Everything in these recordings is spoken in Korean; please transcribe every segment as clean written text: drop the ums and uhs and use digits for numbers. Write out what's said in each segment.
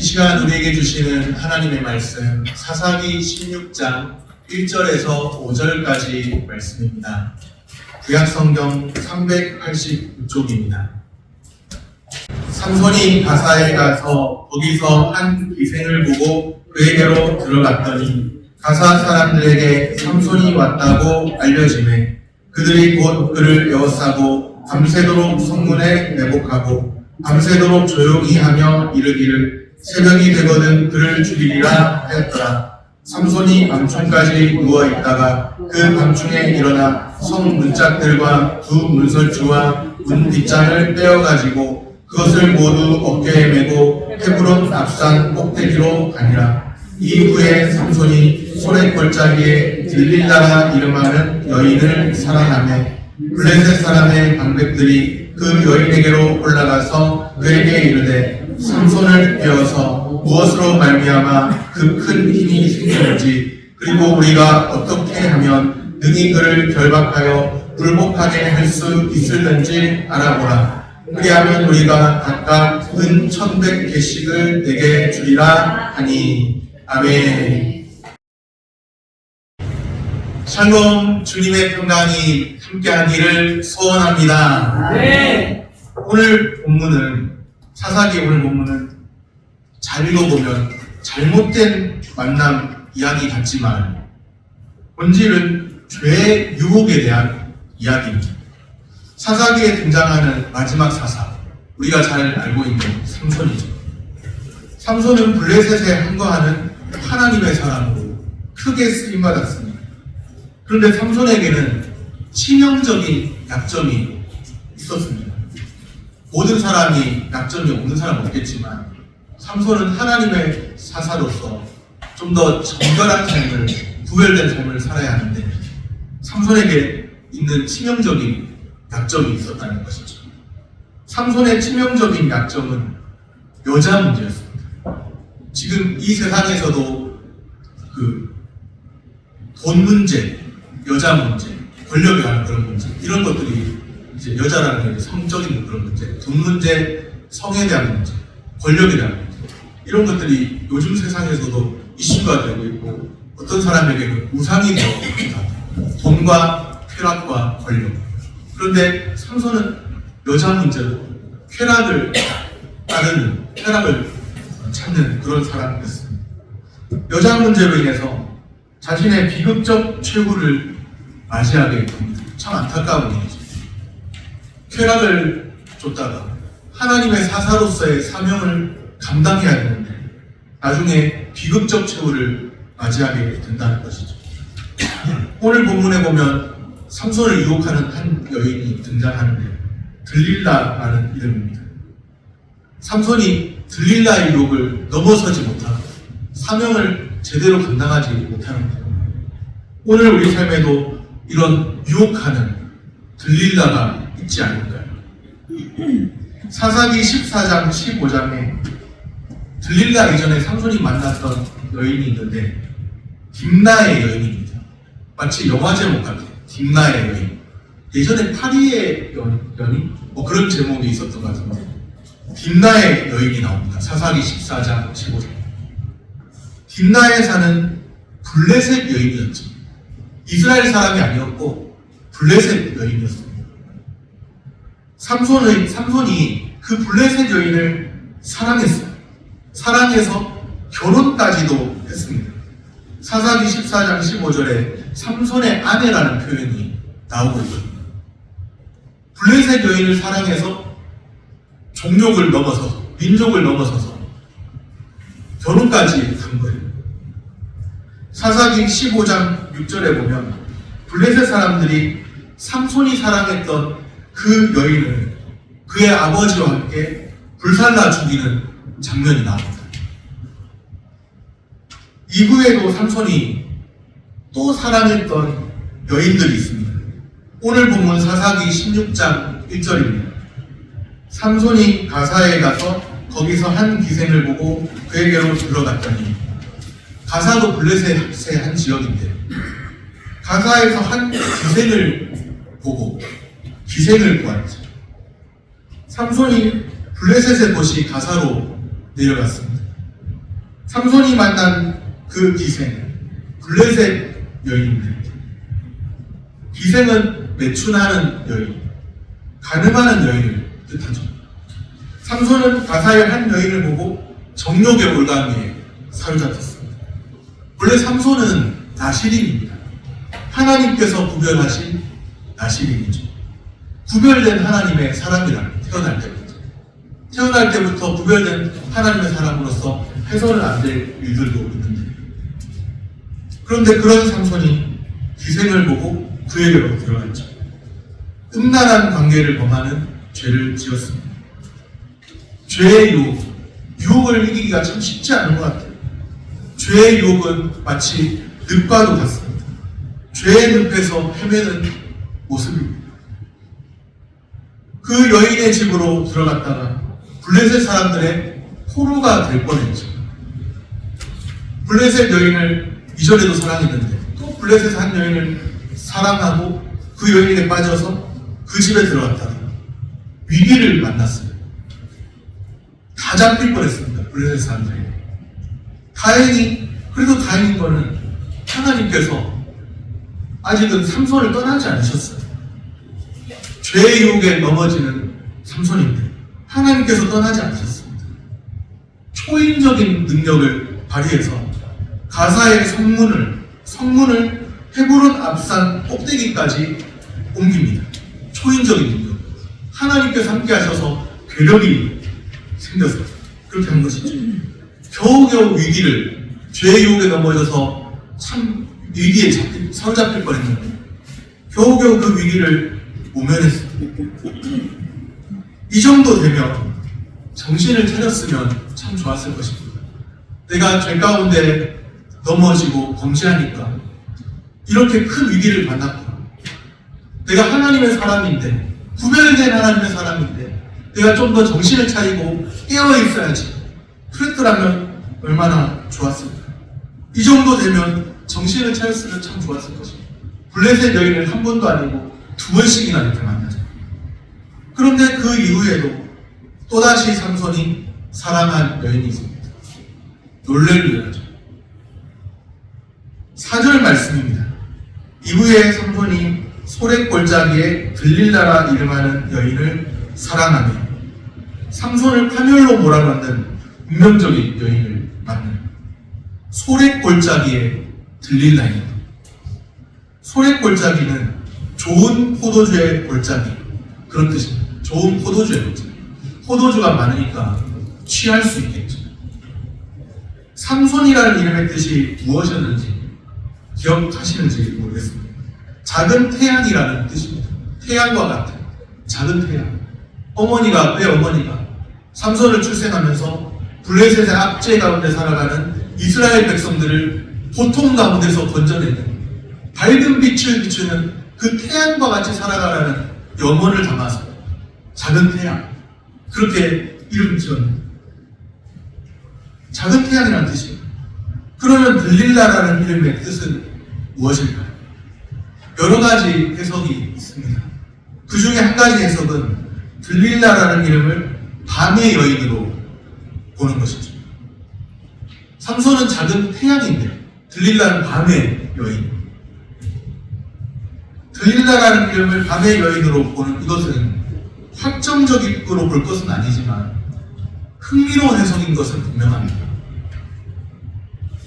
시간 우리에게 주시는 하나님의 말씀 사사기 16장 1절에서 5절까지 말씀입니다. 구약성경 386쪽입니다. 삼손이 가사에 가서 거기서 한 기생을 보고 그에게로 들어갔더니 가사 사람들에게 삼손이 왔다고 알려지매 그들이 곧 그를 에워싸고 밤새도록 성문에 매복하고 밤새도록 조용히 하며 이르기를 새벽이 되거든 그를 죽이리라 하였더라. 삼손이 밤중까지 누워있다가 그 밤중에 일어나 성 문짝들과 두 문설주와 문 뒷장을 떼어가지고 그것을 모두 어깨에 메고 헤브론 앞산 꼭대기로 가니라. 이후에 삼손이 소래골짜기에 들릴라라 이름하는 여인을 사랑하며 블레셋 사람의 방백들이 그 여인에게로 올라가서 그에게 이르되 삼손을 베어서 무엇으로 말미암아 그 큰 힘이 생기는지 그리고 우리가 어떻게 하면 능히 그를 결박하여 굴복하게 할 수 있을는지 알아보라. 그리하면 우리가 각각 은 1,100개씩을 내게 주리라 하니. 아멘. 샬롬, 주님의 평강이 함께하기를 소원합니다. 네. 오늘 본문은 사사기 오늘 본문은 잘 읽어보면 잘못된 만남 이야기 같지만 본질은 죄의 유혹에 대한 이야기입니다. 사사기에 등장하는 마지막 사사, 우리가 잘 알고 있는 삼손이죠. 삼손은 블레셋에 항거하는 하나님의 사람으로 크게 쓰임받았습니다. 그런데 삼손에게는 치명적인 약점이 있었습니다. 모든 사람이 약점이 없는 사람은 없겠지만 삼손은 하나님의 사사로서 좀 더 정결한 삶을, 구별된 삶을 살아야 하는데 삼손에게 있는 치명적인 약점이 있었다는 것이죠. 삼손의 치명적인 약점은 여자 문제였습니다. 지금 이 세상에서도 돈 문제, 여자 문제, 권력에 관한 그런 문제, 이런 것들이 이제 여자라는 게 성적인 그런 문제, 돈 문제, 성에 대한 문제, 권력에 대한 문제, 이런 것들이 요즘 세상에서도 이슈가 되고 있고 어떤 사람에게는 우상이 되어 있습니다. 돈과 쾌락과 권력. 그런데 삼손은 여자 문제로 쾌락을 따르는, 쾌락을 찾는 그런 사람이었습니다. 여자 문제로 인해서 자신의 비극적 최후를 맞이하게 됩니다. 참 안타까운 일이죠. 쾌락을 쫓다가 하나님의 사사로서의 사명을 감당해야 되는데 나중에 비극적 최후를 맞이하게 된다는 것이죠. 오늘 본문에 보면 삼손을 유혹하는 한 여인이 등장하는데 들릴라라는 이름입니다. 삼손이 들릴라의 유혹을 넘어서지 못하고 사명을 제대로 감당하지 못하는 거예요. 오늘 우리 삶에도 이런 유혹하는 들릴라가 있지 않을까요? 사사기 14장 15장에 들릴라 이전에 삼손이 만났던 여인이 있는데 딥나의 여인입니다. 마치 영화 제목 같아요. 딥나의 여인. 예전에 파리의 여인? 뭐 그런 제목이 있었던 것 같은데 딥나의 여인이 나옵니다. 사사기 14장 15장. 딥나에 사는 블레셋 여인이었죠. 이스라엘 사람이 아니었고 블레셋 여인이었습니다. 삼손이 그 블레셋 여인을 사랑했어요. 사랑해서 결혼까지도 했습니다. 사사기 14장 15절에 삼손의 아내라는 표현이 나오고 있거든요. 블레셋 여인을 사랑해서 종족을 넘어서서, 민족을 넘어서서 결혼까지 한 거예요. 사사기 15장 6절에 보면 블레셋 사람들이 삼손이 사랑했던 그 여인을 그의 아버지와 함께 불살라 죽이는 장면이 나옵니다. 이후에도 삼손이 또 사랑했던 여인들이 있습니다. 오늘 본문 사사기 16장 1절입니다. 삼손이 가사에 가서 거기서 한 기생을 보고 그에게로 들어갔더니, 가사도 블레셋의 한 지역인데 가사에서 한 기생을 보고 기생을 구하죠. 삼손이 블레셋의 도시 가사로 내려갔습니다. 삼손이 만난 그 기생, 블레셋 여인인데, 기생은 매춘하는 여인, 가늠하는 여인을 뜻하죠. 삼손은 가사의 한 여인을 보고 정욕의 올가미에 사로잡혔습니다. 원래 삼손은 나실인입니다. 하나님께서 구별하신 나실인이죠. 구별된 하나님의 사람이라 태어날 때부터 구별된 하나님의 사람으로서 해서는 안 될 일들도 있는데, 그런데 그런 삼손이 기생을 보고 그에게로 들어갔죠. 음란한 관계를 범하는 죄를 지었습니다. 죄의 유혹을 이기기가 참 쉽지 않은 것 같아요. 죄의 유혹은 마치 늪과도 같습니다. 죄의 늪에서 헤매는 모습입니다. 그 여인의 집으로 들어갔다가 블레셋 사람들의 포로가 될 뻔했죠. 블레셋 여인을 이전에도 사랑했는데 또 블레셋 한 여인을 사랑하고 그 여인에게 빠져서 그 집에 들어갔다가 위기를 만났어요. 다 잡힐 뻔했습니다. 블레셋 사람들이. 그래도 다행인 거는 하나님께서 아직은 삼손을 떠나지 않으셨어요. 죄의 유혹에 넘어지는 삼손인데 하나님께서 떠나지 않으셨습니다. 초인적인 능력을 발휘해서 가사의 성문을 헤브론 앞산 꼭대기까지 옮깁니다. 초인적인 능력. 하나님께서 함께 하셔서 괴력이 생겨서 그렇게 한 것이죠. 겨우겨우 죄의 유혹에 넘어져서 참 위기에 사로잡힐 뻔했는데 겨우겨우 그 위기를 모면했습니다. 이 정도 되면 정신을 차렸으면 참 좋았을 것입니다. 내가 죄 가운데 넘어지고 범죄하니까 이렇게 큰 위기를 만났구나. 내가 하나님의 사람인데, 구별된 하나님의 사람인데 내가 좀 더 정신을 차리고 깨어 있어야지. 그랬더라면 얼마나 좋았을까. 이 정도 되면 정신을 차렸으면 참 좋았을 것입니다. 블레셋 여인을 한 번도 아니고 두 번씩이나 이렇게 만나죠. 그런데 그 이후에도 또다시 삼손이 사랑한 여인이 있습니다. 놀랄 일이죠. 4절 말씀입니다. 이후에 삼손이 소랫골짜기에 들릴라라 이름하는 여인을 사랑하며 삼손을 파멸로 몰아넣는 운명적인 여인을 만나요. 소랫골짜기에 들릴라입니다. 소랫골짜기는 좋은 포도주의 골짜기, 그런 뜻입니다. 좋은 포도주의 골짜기. 포도주가 많으니까 취할 수 있겠죠. 삼손이라는 이름의 뜻이 무엇이었는지 기억하시는지 모르겠습니다. 작은 태양이라는 뜻입니다. 태양과 같은 작은 태양. 어머니가 삼손을 출생하면서 블레셋의 압제 가운데 살아가는 이스라엘 백성들을 고통 가운데서 건져내는 밝은 빛을 비추는 그 태양과 같이 살아가라는 염원을 담아서 작은 태양, 그렇게 이름을 지었는데 작은 태양이라는 뜻이에요. 그러면 들릴라라는 이름의 뜻은 무엇일까요? 여러 가지 해석이 있습니다. 그 중에 한 가지 해석은 들릴라라는 이름을 밤의 여인으로 보는 것이죠. 삼손은 작은 태양인데 들릴라는 밤의 여인. 들릴라라는 이름을 밤의 여인으로 보는 이것은 확정적으로 볼 것은 아니지만 흥미로운 해석인 것은 분명합니다.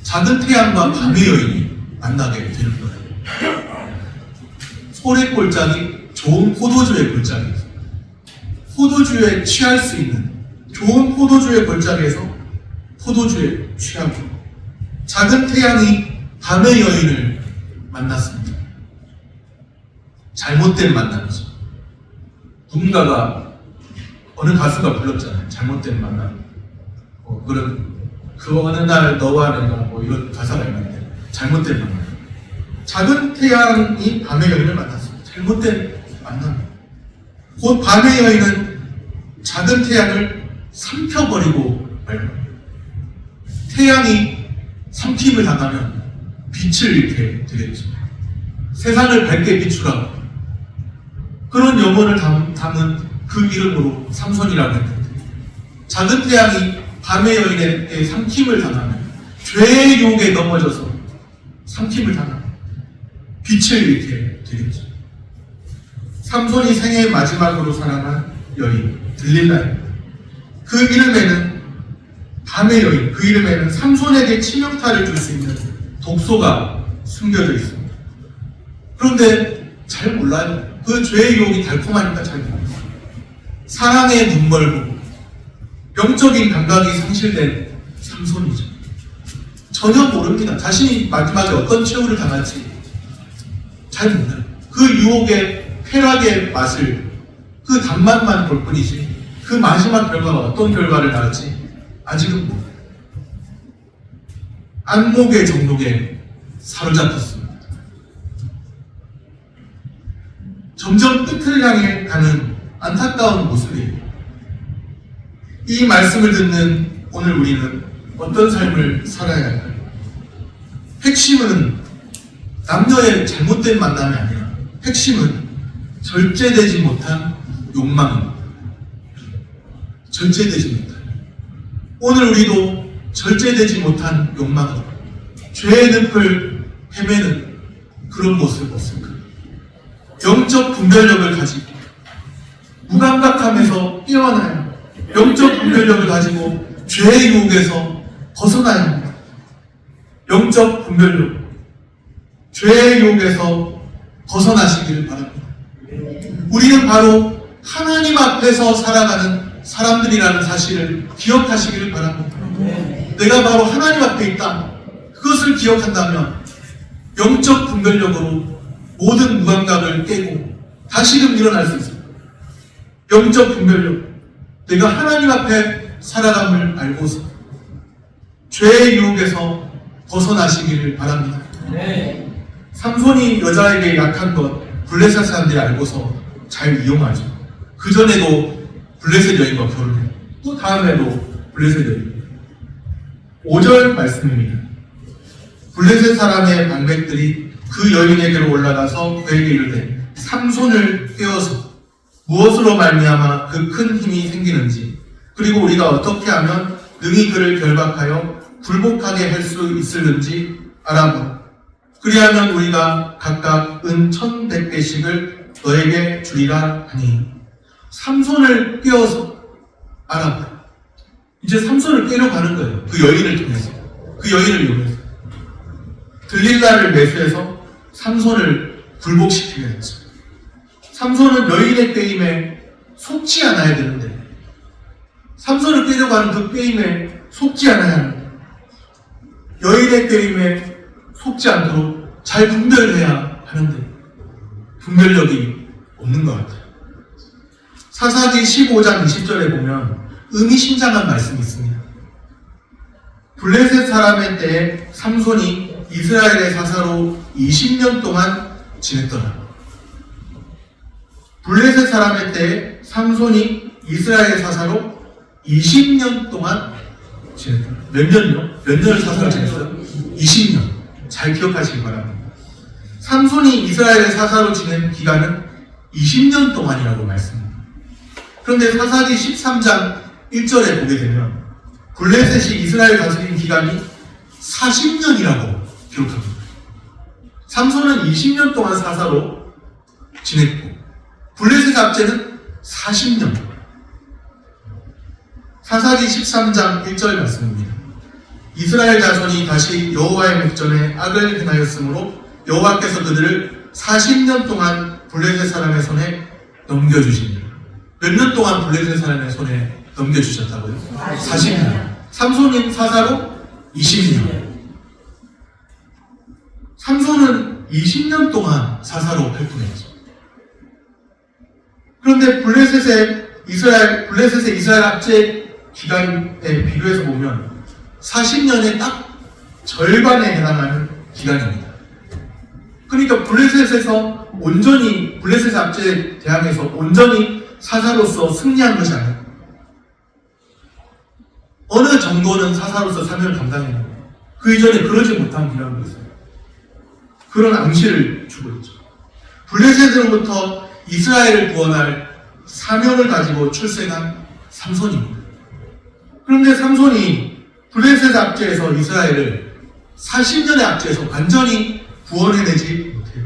작은 태양과 밤의 여인이 만나게 되는 거예요. 소랫골짜기, 좋은 포도주의 골짜기에서 포도주에 취할 수 있는 좋은 포도주의 골짜기에서 포도주에 취하고 작은 태양이 밤의 여인을 만났습니다. 잘못된 만남이죠. 누군가가 어느 가수가 불렀잖아요. 잘못된 만남. 그 어느 날 너와 내가 이런 가사가 있는데 잘못된 만남. 작은 태양이 밤의 여인을 만났습니다. 잘못된 만남. 곧 밤의 여인은 작은 태양을 삼켜버리고 말고 태양이 삼킴을 당하면 빛을 잃게 되겠죠. 세상을 밝게 비추라. 그런 염원을 담은 그 이름으로 삼손이라고 했는데 작은 태양이 밤의 여인에게 삼킴을 당하면 죄의 유혹에 넘어져서 삼킴을 당하고 빛을 잃게 되겠죠. 삼손이 생애 마지막으로 사랑한 여인 들릴라입니다. 그 이름에는 밤의 여인, 그 이름에는 삼손에게 치명타를 줄 수 있는 독소가 숨겨져 있습니다. 그런데 잘 몰라요. 그 죄의 유혹이 달콤하니까 잘 몰라요. 사랑에 눈멀고 영적인 감각이 상실된 삼손이죠. 전혀 모릅니다. 자신이 마지막에 어떤 최후를 당할지 잘 몰라요. 그 유혹의 쾌락의 맛을, 그 단맛만 볼 뿐이지 그 마지막 결과가 어떤 결과를 낳을지 아직은 몰라요. 안목의 정록에 사로잡혔습니다. 점점 끝을 향해 가는 안타까운 모습이에요. 이 말씀을 듣는 오늘 우리는 어떤 삶을 살아야 할까요? 핵심은 남녀의 잘못된 만남이 아니라 핵심은 절제되지 못한 욕망입니다. 절제되지 못한. 오늘 우리도 절제되지 못한 욕망, 죄의 늪을 헤매는 그런 모습 없을까? 영적 분별력을 가지고 무감각함에서 깨어나야 합니다. 영적 분별력을 가지고 죄의 유혹에서 벗어나야 합니다. 영적 분별력, 죄의 유혹에서 벗어나시기를 바랍니다. 우리는 바로 하나님 앞에서 살아가는 사람들이라는 사실을 기억하시기를 바랍니다. 내가 바로 하나님 앞에 있다. 그것을 기억한다면 영적 분별력으로 모든 무감각을 깨고 다시금 일어날 수 있습니다. 영적 분별력, 내가 하나님 앞에 살아감을 알고서 죄의 유혹에서 벗어나시기를 바랍니다. 삼손이 여자에게 약한 것 블레셋 사람들이 알고서 잘 이용하죠. 그 전에도 블레셋 여인과 결혼해요. 또 다음에도 블레셋 여인. 5절 말씀입니다. 블레셋 사람의 방백들이 그 여인에게로 올라가서 그에게 이르되 삼손을 깨워서 무엇으로 말미암아 그 큰 힘이 생기는지, 그리고 우리가 어떻게 하면 능히 그를 결박하여 굴복하게 할 수 있을는지 알아보라. 그리하면 우리가 각각 은 1,100개씩을 너에게 주리라 하니. 삼손을 깨워서 알아보라. 이제 삼손을 깨려 가는 거예요. 그 여인을 통해서, 그 여인을 이용해서 들릴라를 매수해서 삼손을 굴복시키게 했죠. 삼손은 여인의 게임에 속지 않아야 되는데 삼손을 깨려고 하는 그 게임에 속지 않아야 합니다. 여인의 게임에 속지 않도록 잘 분별해야 하는데 분별력이 없는 것 같아요. 사사기 15장 20절에 보면 의미심장한 말씀이 있습니다. 블레셋 사람의 때에 삼손이 이스라엘의 사사로 20년 동안 지냈더라. 블레셋 사람의 때에 삼손이 이스라엘의 사사로 20년 동안 지냈더라. 몇 년요? 몇 년을 사사로 지냈어요? 20년. 잘 기억하시기 바랍니다. 삼손이 이스라엘의 사사로 지낸 기간은 20년 동안이라고 말씀합니다. 그런데 사사기 13장 1절에 보게 되면 블레셋이 이스라엘 다스린 기간이 40년이라고 기록합니다. 삼손은 20년 동안 사사로 지냈고 블레셋 압제는 40년. 사사기 13장 1절 말씀입니다. 이스라엘 자손이 다시 여호와의 목전에 악을 행하였으므로 여호와께서 그들을 40년 동안 블레셋 사람의 손에 넘겨주십니다. 몇 년 동안 블레셋 사람의 손에 넘겨주셨다고요? 40년. 삼손인 사사로 20년. 삼손은 20년 동안 사사로 활동했죠. 그런데 블레셋의 이스라엘 압제 기간에 비교해서 보면 40년의 딱 절반에 해당하는 기간입니다. 그러니까 블레셋에서 온전히 블레셋 압제에 대항해서 온전히 사사로서 승리한 것이 아니에요. 어느 정도는 사사로서 사명을 감당했는데 그 이전에 그러지 못한 기간이 있어요. 그런 암시를 주고 있죠. 블레셋으로부터 이스라엘을 구원할 사명을 가지고 출생한 삼손입니다. 그런데 삼손이 블레셋의 압제에서 이스라엘을 40년의 압제에서 완전히 구원해내지 못해요.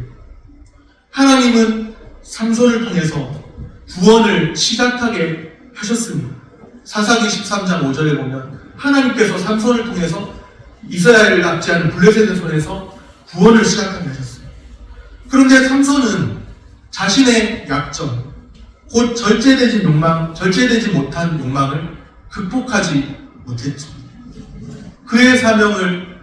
하나님은 삼손을 통해서 구원을 시작하게 하셨습니다. 사사기 13장 5절에 보면 하나님께서 삼손을 통해서 이스라엘을 압제하는 블레셋의 손에서 구원을 시작하게 하셨습니다. 그런데 삼손은 자신의 약점, 곧 절제되지 못한 욕망을 극복하지 못했죠. 그의 사명을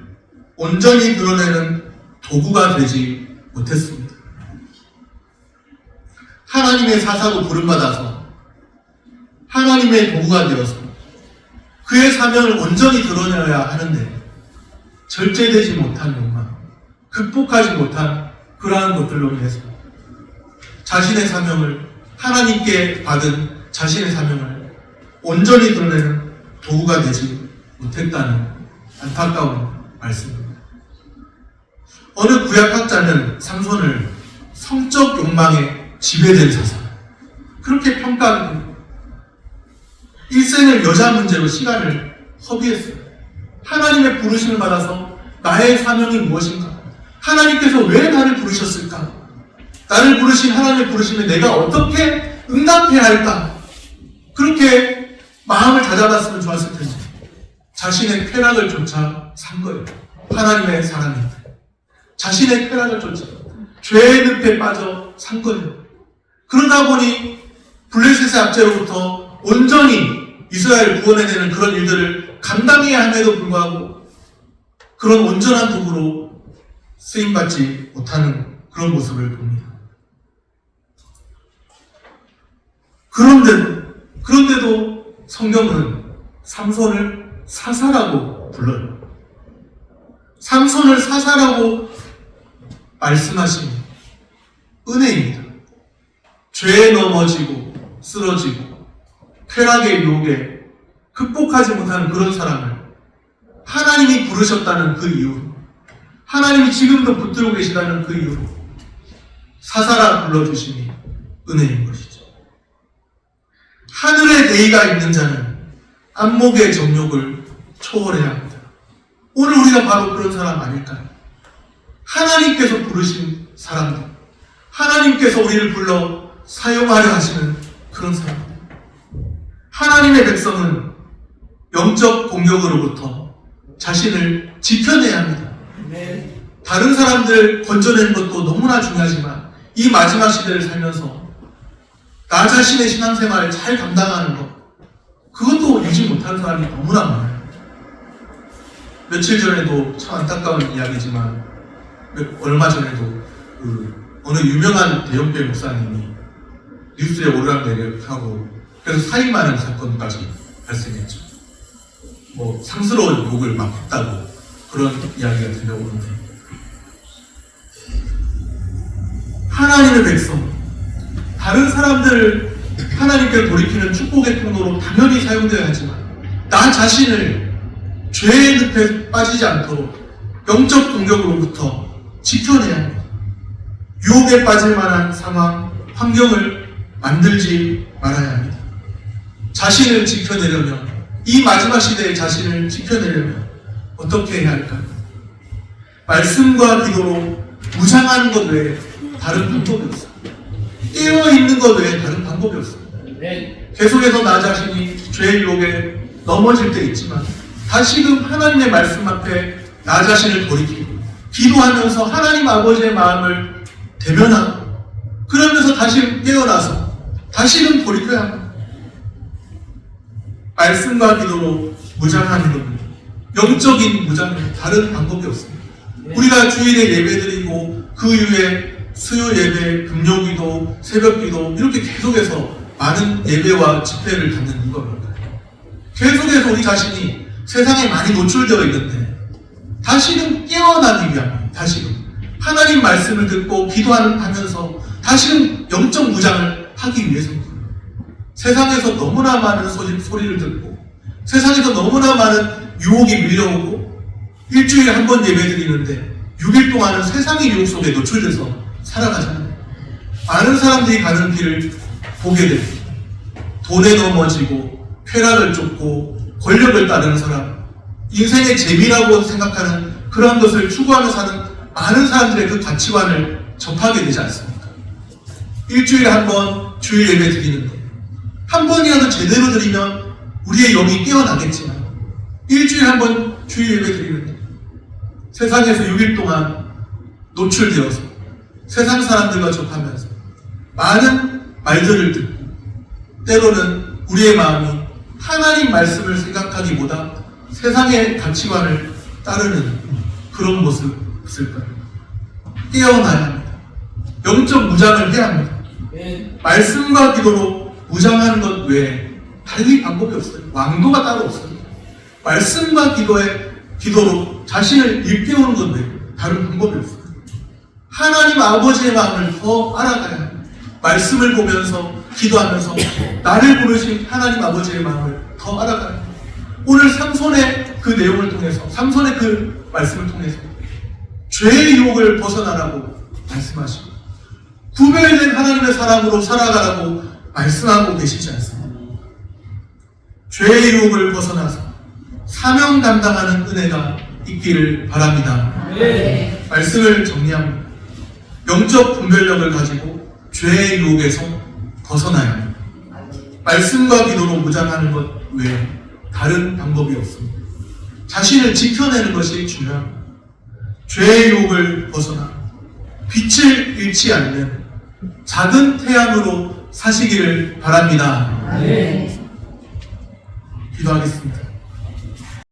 온전히 드러내는 도구가 되지 못했습니다. 하나님의 사사로 부름받아서 하나님의 도구가 되어서 그의 사명을 온전히 드러내야 하는데 절제되지 못한 욕망, 극복하지 못한 그러한 것들로 인해서 자신의 사명을, 하나님께 받은 자신의 사명을 온전히 드러내는 도구가 되지 못했다는 안타까운 말씀입니다. 어느 구약학자는 삼손을 성적 욕망에 지배된 사상, 그렇게 평가합니다. 일생을 여자 문제로 시간을 허비했어요. 하나님의 부르심을 받아서 나의 사명이 무엇인가? 하나님께서 왜 나를 부르셨을까? 나를 부르신 하나님의 부르심에 내가 어떻게 응답해야 할까? 그렇게 마음을 다잡았으면 좋았을 텐데 자신의 쾌락을 쫓아 산 거예요. 하나님의 사랑인데 자신의 쾌락을 쫓아 죄의 늪에 빠져 산 거예요. 그러다 보니 블레셋의 압제로부터 온전히 이스라엘을 구원해내는 그런 일들을 감당해야 함에도 불구하고 그런 온전한 도구로 쓰임받지 못하는 그런 모습을 봅니다. 그런데도 성경은 삼손을 사사라고 불러요. 삼손을 사사라고 말씀하신 은혜입니다. 죄에 넘어지고 쓰러지고 쾌락의 유혹에 극복하지 못하는 그런 사람을 하나님이 부르셨다는 그 이유로, 하나님이 지금도 붙들고 계시다는 그 이유로 사사라 불러주심이 은혜인 것이죠. 하늘의 대의가 있는 자는 안목의 정욕을 초월해야 합니다. 오늘 우리가 바로 그런 사람 아닐까요? 하나님께서 부르신 사람들, 하나님께서 우리를 불러 사용하려 하시는 그런 사람들. 하나님의 백성은 영적 공격으로부터 자신을 지켜내야 합니다. 다른 사람들 건져내는 것도 너무나 중요하지만 이 마지막 시대를 살면서 나 자신의 신앙생활을 잘 감당하는 것, 그것도 유지 못하는 사람이 너무나 많아요. 며칠 전에도 참 안타까운 이야기지만 얼마 전에도 어느 유명한 대형교회 목사님이 뉴스에 오르락내리락하고 그래서 사임하는 사건까지 발생했죠. 뭐 상스러운 욕을 막 했다고 그런 이야기가 들려오는데, 하나님의 백성, 다른 사람들 하나님께 돌이키는 축복의 통로로 당연히 사용되어야 하지만 나 자신을 죄의 늪에 빠지지 않도록 영적 공격으로부터 지켜내야 합니다. 유혹에 빠질 만한 상황, 환경을 만들지 말아야 합니다. 자신을 지켜내려면, 이 마지막 시대에 자신을 지켜내려면 어떻게 해야 할까요? 말씀과 기도로 무장하는 것 외에 다른 방법이 없어요. 깨어있는 것 외에 다른 방법이 없어요. 계속해서 나 자신이 죄의 유혹에 넘어질 때 있지만 다시금 하나님의 말씀 앞에 나 자신을 돌이키고 기도하면서 하나님 아버지의 마음을 대면하고 그러면서 다시 깨어나서 다시금 돌이켜야 합니다. 말씀과 기도로 무장하는 겁니다. 영적인 무장은 다른 방법이 없습니다. 우리가 주일에 예배드리고 그 이후에 수요 예배, 금요기도, 새벽기도 이렇게 계속해서 많은 예배와 집회를 갖는 이유가 뭘까요? 계속해서 우리 자신이 세상에 많이 노출되어 있는데 다시금 깨어나기 위함, 다시금 하나님 말씀을 듣고 기도하면서 다시금 영적 무장을 하기 위해서입니다. 세상에서 너무나 많은 소리를 듣고 세상에서 너무나 많은 유혹이 밀려오고 일주일에 한 번 예배드리는데 6일 동안은 세상의 유혹 속에 노출돼서 살아가잖아요. 많은 사람들이 가는 길을 보게 됩니다. 돈에 넘어지고 쾌락을 쫓고 권력을 따르는 사람, 인생의 재미라고 생각하는 그런 것을 추구하며 사는 많은 사람들의 그 가치관을 접하게 되지 않습니까? 일주일에 한 번 주일 예배 드리는 것, 한 번이라도 제대로 드리면 우리의 영이 깨어나겠지만 일주일에 한 번 주일 예배 드리는 것, 세상에서 6일 동안 노출되어서 세상 사람들과 접하면서 많은 말들을 듣고 때로는 우리의 마음이 하나님 말씀을 생각하기보다 세상의 가치관을 따르는 그런 모습일까요? 깨어나야 합니다. 영적 무장을 해야 합니다. 말씀과 기도로 무장하는 것 외에 달리 방법이 없어요. 왕도가 따로 없어요. 말씀과 기도로 자신을 일깨우는 것 외에 다른 방법이 없어요. 하나님 아버지의 마음을 더 알아가야 합니다. 말씀을 보면서 기도하면서 나를 부르신 하나님 아버지의 마음을 더 알아가야 합니다. 오늘 삼손의 그 내용을 통해서, 삼손의 그 말씀을 통해서 죄의 유혹을 벗어나라고 말씀하시고 구별된 하나님의 사람으로 살아가라고 말씀하고 계시지 않습니까? 죄의 유혹을 벗어나서 사명 감당하는 은혜가 있기를 바랍니다. 네. 말씀을 정리합니다. 영적 분별력을 가지고 죄의 유혹에서 벗어나야 합니다. 말씀과 기도로 무장하는 것 외에 다른 방법이 없습니다. 자신을 지켜내는 것이 중요합니다. 죄의 유혹을 벗어나 빛을 잃지 않는 작은 태양으로 사시기를 바랍니다. 네. 기도하겠습니다.